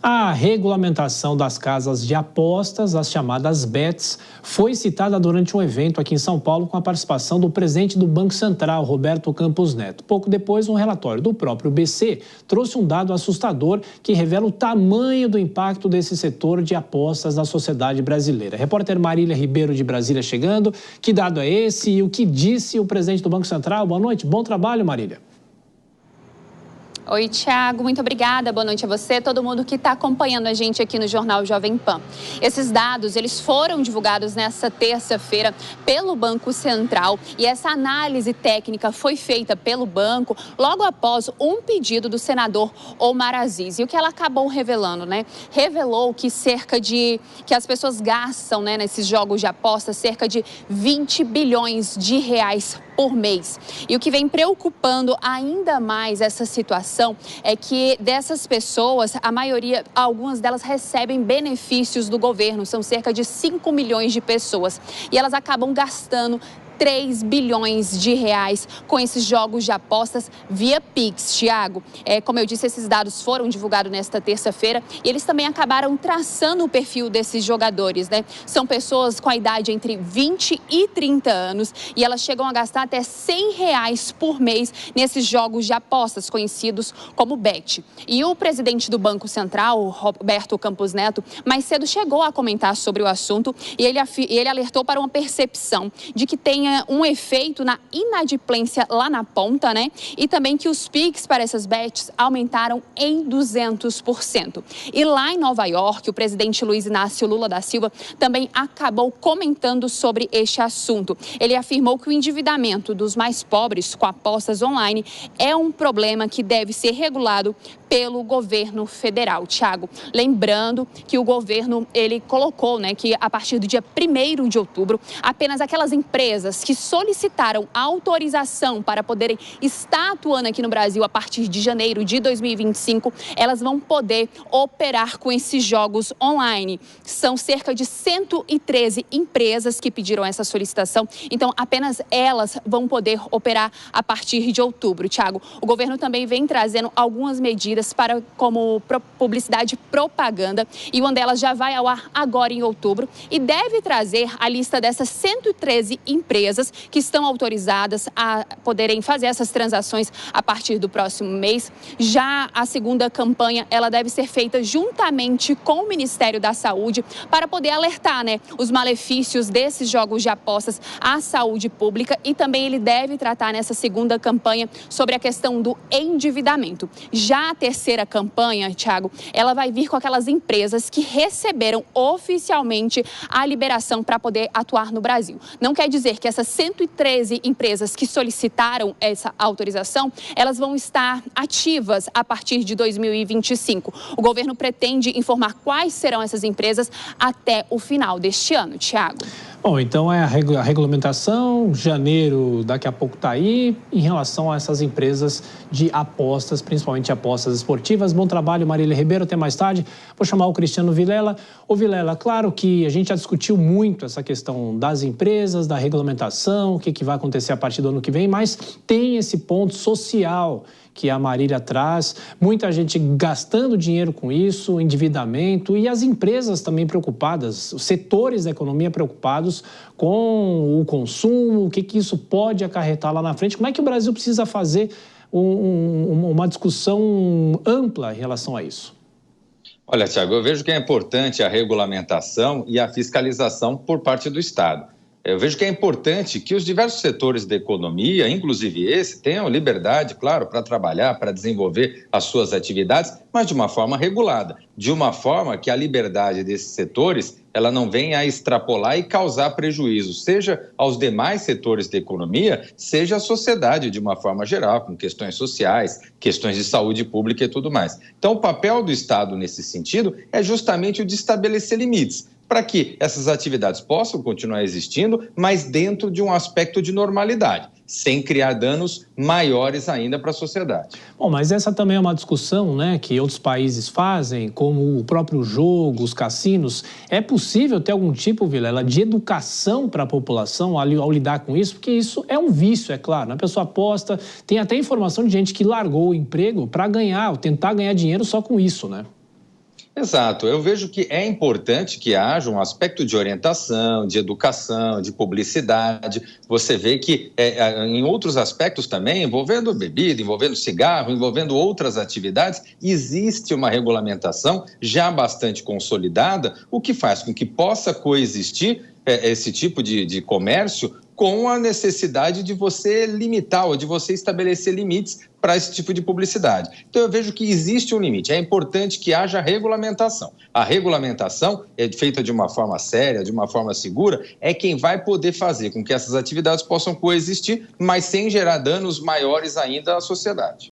A regulamentação das casas de apostas, as chamadas bets, foi citada durante um evento aqui em São Paulo com a participação do presidente do Banco Central, Roberto Campos Neto. Pouco depois, um relatório do próprio BC trouxe um dado assustador que revela o tamanho do impacto desse setor de apostas na sociedade brasileira. Repórter Marília Ribeiro de Brasília chegando. Que dado é esse e o que disse o presidente do Banco Central? Boa noite, bom trabalho, Marília. Oi, Thiago, muito obrigada. Boa noite a você, todo mundo que está acompanhando a gente aqui no Jornal Jovem Pan. Esses dados, eles foram divulgados nesta terça-feira pelo Banco Central e essa análise técnica foi feita pelo banco logo após um pedido do senador Omar Aziz. E o que ela acabou revelando, né? Revelou que que as pessoas gastam, né, nesses jogos de aposta cerca de 20 bilhões de reais por mês. E o que vem preocupando ainda mais essa situação é que dessas pessoas, a maioria, algumas delas recebem benefícios do governo, são cerca de 5 milhões de pessoas. E elas acabam gastando 3 bilhões de reais com esses jogos de apostas via Pix, Thiago. Como eu disse, esses dados foram divulgados nesta terça-feira e eles também acabaram traçando o perfil desses jogadores, né? São pessoas com a idade entre 20 e 30 anos e elas chegam a gastar até 100 reais por mês nesses jogos de apostas conhecidos como bet. E o presidente do Banco Central, Roberto Campos Neto, mais cedo chegou a comentar sobre o assunto e ele alertou para uma percepção de que tem um efeito na inadimplência lá na ponta, né? E também que os Pix para essas bets aumentaram em 200%. E lá em Nova York, o presidente Luiz Inácio Lula da Silva também acabou comentando sobre este assunto. Ele afirmou que o endividamento dos mais pobres com apostas online é um problema que deve ser regulado pelo governo federal. Thiago, lembrando que o governo, ele colocou, né, que a partir do dia 1º de outubro, apenas aquelas empresas que solicitaram autorização para poderem estar atuando aqui no Brasil a partir de janeiro de 2025, elas vão poder operar com esses jogos online. São cerca de 113 empresas que pediram essa solicitação, então apenas elas vão poder operar a partir de outubro. Thiago, o governo também vem trazendo algumas medidas como publicidade e propaganda, e uma delas já vai ao ar agora em outubro e deve trazer a lista dessas 113 empresas que estão autorizadas a poderem fazer essas transações a partir do próximo mês. Já a segunda campanha, ela deve ser feita juntamente com o Ministério da Saúde para poder alertar, né, os malefícios desses jogos de apostas à saúde pública, e também ele deve tratar nessa segunda campanha sobre a questão do endividamento. Já a terceira campanha, Thiago, ela vai vir com aquelas empresas que receberam oficialmente a liberação para poder atuar no Brasil. Não quer dizer que essas 113 empresas que solicitaram essa autorização, elas vão estar ativas a partir de 2025. O governo pretende informar quais serão essas empresas até o final deste ano, Thiago. Bom, então é a regulamentação, janeiro daqui a pouco está aí, em relação a essas empresas de apostas, principalmente apostas esportivas. Bom trabalho, Marília Ribeiro, até mais tarde. Vou chamar o Cristiano Vilela. Ô Vilela, claro que a gente já discutiu muito essa questão das empresas, da regulamentação, o que vai acontecer a partir do ano que vem, mas tem esse ponto social que a Marília traz, muita gente gastando dinheiro com isso, endividamento, e as empresas também preocupadas, os setores da economia preocupados com o consumo, o que isso pode acarretar lá na frente. Como é que o Brasil precisa fazer uma discussão ampla em relação a isso? Olha, Thiago, eu vejo que é importante a regulamentação e a fiscalização por parte do Estado. Eu vejo que é importante que os diversos setores da economia, inclusive esse, tenham liberdade, claro, para trabalhar, para desenvolver as suas atividades, mas de uma forma regulada, de uma forma que a liberdade desses setores ela não venha a extrapolar e causar prejuízo, seja aos demais setores da economia, seja à sociedade de uma forma geral, com questões sociais, questões de saúde pública e tudo mais. Então, o papel do Estado nesse sentido é justamente o de estabelecer limites, para que essas atividades possam continuar existindo, mas dentro de um aspecto de normalidade, sem criar danos maiores ainda para a sociedade. Bom, mas essa também é uma discussão, né, que outros países fazem, como o próprio jogo, os cassinos. É possível ter algum tipo, Vilela, de educação para a população ao lidar com isso? Porque isso é um vício, é claro. A pessoa aposta, tem até informação de gente que largou o emprego para ganhar, ou tentar ganhar dinheiro só com isso, né? Exato. Eu vejo que é importante que haja um aspecto de orientação, de educação, de publicidade. Você vê que em outros aspectos também, envolvendo bebida, envolvendo cigarro, envolvendo outras atividades, existe uma regulamentação já bastante consolidada, o que faz com que possa coexistir esse tipo de comércio com a necessidade de você limitar ou de você estabelecer limites para esse tipo de publicidade. Então, eu vejo que existe um limite. É importante que haja regulamentação. A regulamentação é feita de uma forma séria, de uma forma segura, é quem vai poder fazer com que essas atividades possam coexistir, mas sem gerar danos maiores ainda à sociedade.